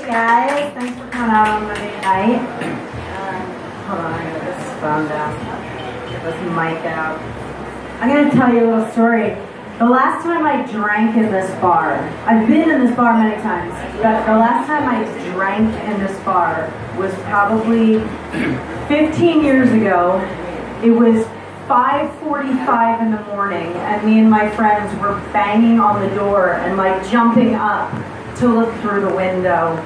guys, thanks for coming out on Monday night. Hold on, I got this phone down. Get this mic out. I'm going to tell you a little story. The last time I drank in this bar, I've been in this bar many times, but the last time I drank in this bar was probably 15 years ago. It was 5:45 in the morning, and me and my friends were banging on the door and like jumping up to look through the window.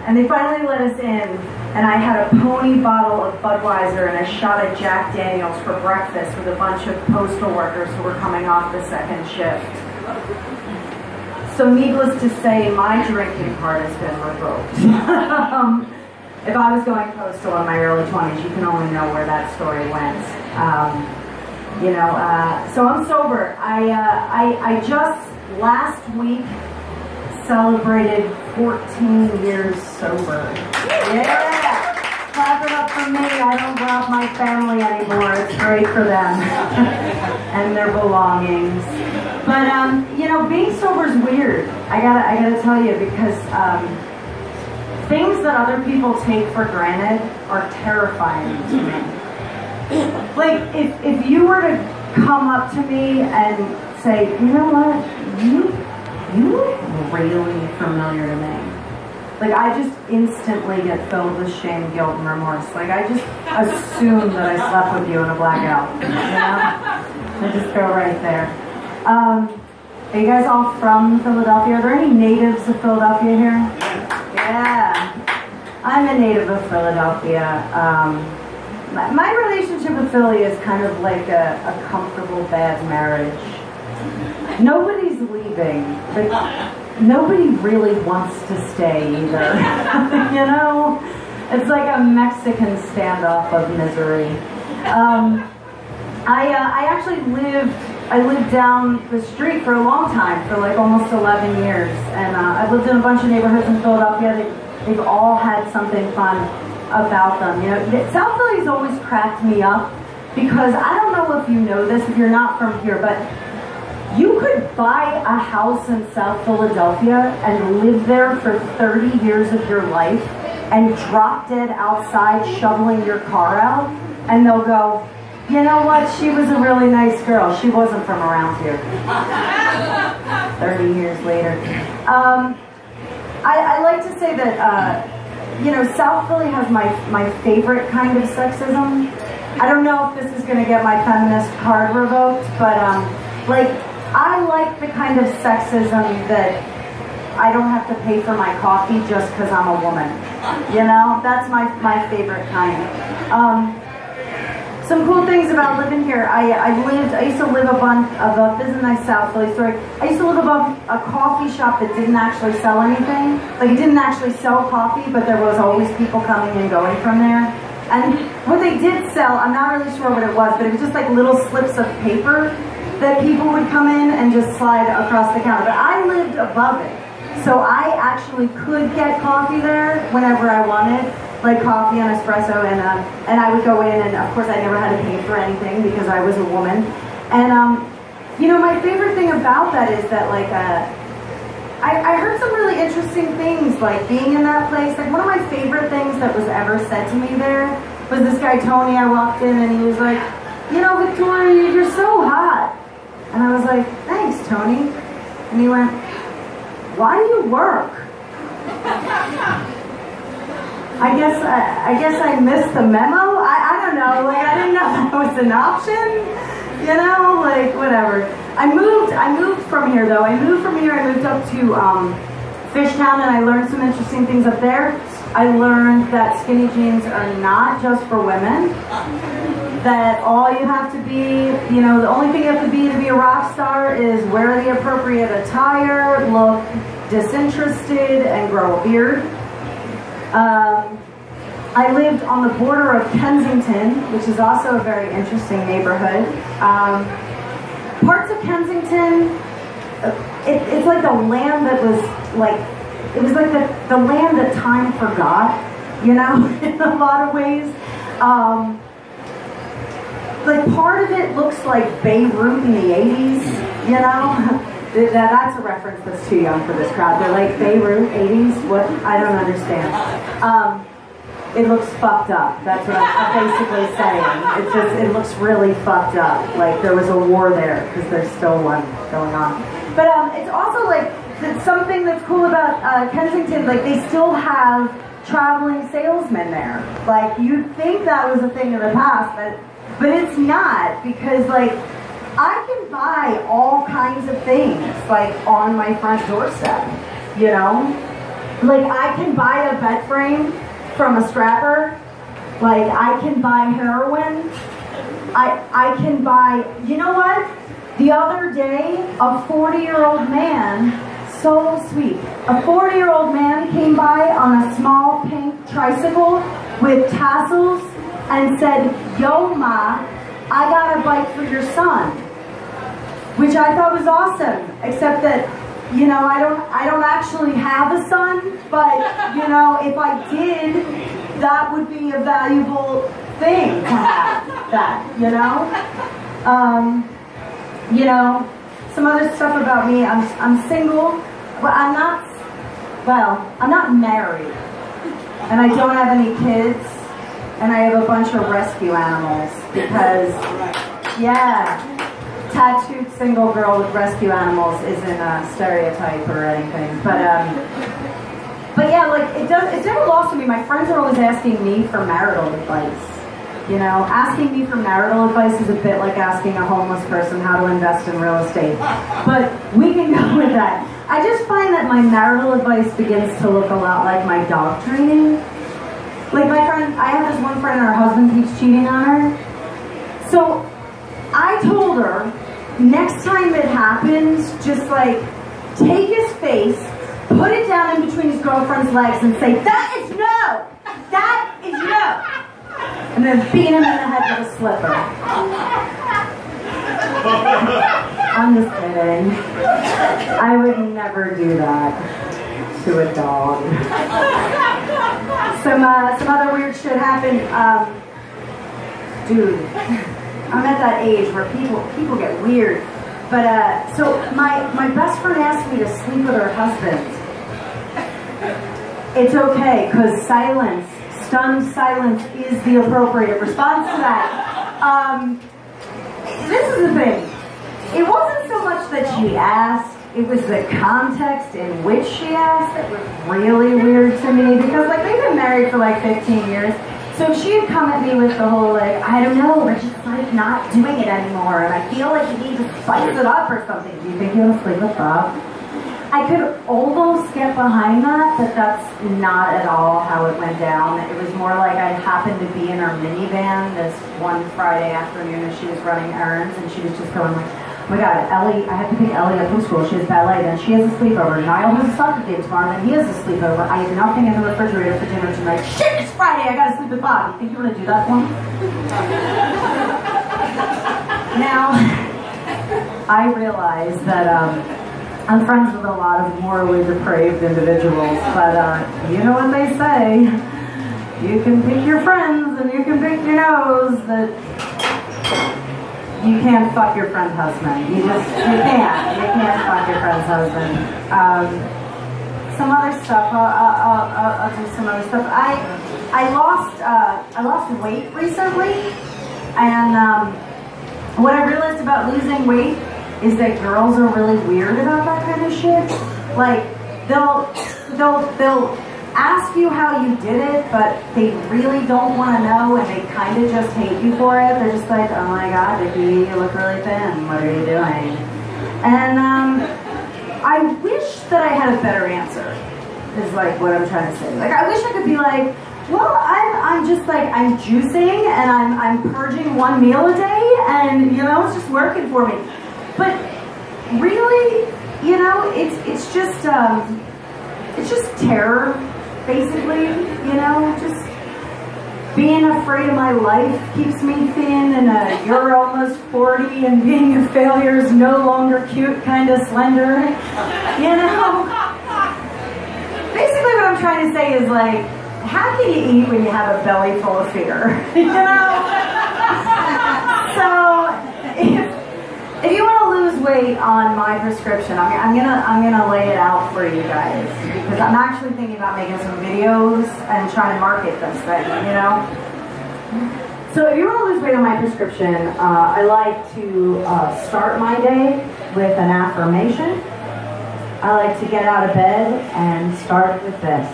And they finally let us in, and I had a pony bottle of Budweiser and a shot of Jack Daniels for breakfast with a bunch of postal workers who were coming off the second shift. So needless to say, my drinking card has been revoked. If I was going postal in my early 20s, you can only know where that story went. So I'm sober. I just last week celebrated 14 years sober. Yeah! Clap it up for me. I don't rob my family anymore. It's great for them and their belongings. But being sober is weird. I gotta tell you, because things that other people take for granted are terrifying to me. Like if you were to come up to me and say, you know what, you look really familiar to me. Like, I just instantly get filled with shame, guilt, and remorse. Like, I just assume that I slept with you in a blackout. You know? I just go right there. Are you guys all from Philadelphia? Are there any natives of Philadelphia here? Yeah. I'm a native of Philadelphia. My relationship with Philly is kind of like a comfortable bad marriage. Nobody's leaving, but nobody really wants to stay either. You know? It's like a Mexican standoff of misery. I actually lived down the street for a long time, for like almost 11 years. And I've lived in a bunch of neighborhoods in Philadelphia. They've all had something fun about them. You know, South Philly's always cracked me up, because I don't know if you know this, if you're not from here, but you could buy a house in South Philadelphia and live there for 30 years of your life and drop dead outside shoveling your car out, and they'll go, you know what, she was a really nice girl. She wasn't from around here. 30 years later. I like to say that, South Philly has my favorite kind of sexism. I don't know if this is going to get my feminist card revoked, but I like the kind of sexism that I don't have to pay for my coffee just because I'm a woman. You know, that's my favorite kind. Some cool things about living here. I used to live above, this is a nice South Philly story. I used to live above a coffee shop that didn't actually sell anything. Like, it didn't actually sell coffee, but there was always people coming and going from there. And what they did sell, I'm not really sure what it was, but it was just like little slips of paper that people would come in and just slide across the counter. But I lived above it, so I actually could get coffee there whenever I wanted, like coffee and espresso, and I would go in, and of course I never had to pay for anything because I was a woman. And my favorite thing about that is that, like, I heard some really interesting things, like being in that place. Like, one of my favorite things that was ever said to me there was this guy Tony. I walked in and he was like, you know, Victoria, you're so hot. And I was like, thanks, Tony. And he went, why do you work? I guess I missed the memo. I don't know. Like, I didn't know that was an option. You know, like, whatever. I moved from here, though. I moved up to Fishtown, and I learned some interesting things up there. I learned that skinny jeans are not just for women. That all you have to be, the only thing you have to be a rock star is wear the appropriate attire, look disinterested, and grow a beard. I lived on the border of Kensington, which is also a very interesting neighborhood. Parts of Kensington, it's like the land that was like, it was like the land that time forgot, in a lot of ways. Like, part of it looks like Beirut in the 80s, That's a reference that's too young for this crowd. They're like Beirut, 80s. What? I don't understand. It looks fucked up. That's what I'm basically saying. It looks really fucked up. Like there was a war there, because there's still one going on. But it's also like something that's cool about Kensington. Like they still have traveling salesmen there. Like you'd think that was a thing of the past, but it's not, because like I can buy all kinds of things like on my front doorstep. You know, like I can buy a bed frame from a scrapper. Like I can buy heroin. I can buy, you know what? The other day, a 40-year-old man, so sweet, a 40-year-old man came by on a small pink tricycle with tassels and said, "Yo ma, I got a bike for your son," which I thought was awesome, except that, you know, I don't actually have a son, but, you know, if I did, that would be a valuable thing to have, that, you know? You know, some other stuff about me, I'm single, but I'm not married, and I don't have any kids, and I have a bunch of rescue animals, because, yeah, tattooed single girl with rescue animals isn't a stereotype or anything, but yeah, like it's never lost on me. My friends are always asking me for marital advice. You know, asking me for marital advice is a bit like asking a homeless person how to invest in real estate, but we can go with that. I just find that my marital advice begins to look a lot like my dog training. Like I have this one friend and her husband keeps cheating on her, so I told her, next time it happens, just like take his face, put it down in between his girlfriend's legs and say, "That is no! That is no!" And then beat him in the head with a slipper. I'm just kidding. I would never do that to a dog. Some other weird shit happened. Dude, I'm at that age where people get weird. But so my best friend asked me to sleep with her husband. It's okay, because silence, stunned silence, is the appropriate response to that. This is the thing. It wasn't so much that she asked, it was the context in which she asked that was really weird to me, because like they've been married for like 15 years. So she had come at me with the whole like, I don't know, we're just like not doing it anymore, and I feel like you need to spice it up or something. Do you think you want to sleep with Bob? I could almost get behind that, but that's not at all how it went down. It was more like I happened to be in her minivan this one Friday afternoon as she was running errands, and she was just going like, "Oh my God, Ellie, I have to pick Ellie up from school. She has ballet, then she has a sleepover. Niall has a soccer game tomorrow, then he has a sleepover. I have nothing in the refrigerator for dinner tonight. Shit, it's Friday, I gotta sleep with Bob. You think you want to do that for me?" Now, I realize that I'm friends with a lot of morally depraved individuals, but you know what they say. You can pick your friends and you can pick your nose, that you can't fuck your friend's husband. You can't fuck your friend's husband. Some other stuff. I'll do some other stuff. I lost weight recently, and what I realized about losing weight is that girls are really weird about that kind of shit. Like they'll ask you how you did it, but they really don't want to know, and they kind of just hate you for it. They're just like, "Oh my God, Vicky, you look really thin. What are you doing?" And I wish that I had a better answer, is like what I'm trying to say. Like I wish I could be like, well, I'm just like, I'm juicing and I'm purging one meal a day, and you know, it's just working for me. But really, you know, it's just terror, basically, you know, just being afraid of my life keeps me thin, and you're almost 40 and being a failure is no longer cute, kind of slender, you know? Basically what I'm trying to say is like, how can you eat when you have a belly full of fear, you know? So, if you want to lose weight on my prescription, I'm gonna lay it out for you guys, because I'm actually thinking about making some videos and trying to market this thing, you know? So if you want to lose weight on my prescription, I like to start my day with an affirmation. I like to get out of bed and start with this.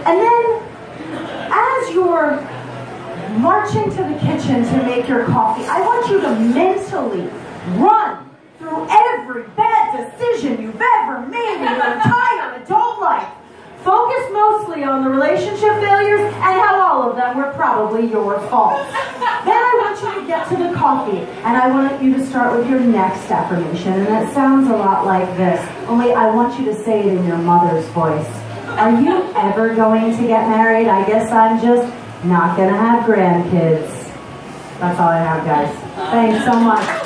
And then, as you're marching to the kitchen to make your coffee, I want you to mentally run through every bad decision you've ever made in your entire adult life. Focus mostly on the relationship failures and how all of them were probably your fault. Then I want you to get to the coffee, and I want you to start with your next affirmation, and that sounds a lot like this, only I want you to say it in your mother's voice. Are you ever going to get married? I guess I'm just not gonna have grandkids. That's all I have, guys. Thanks so much.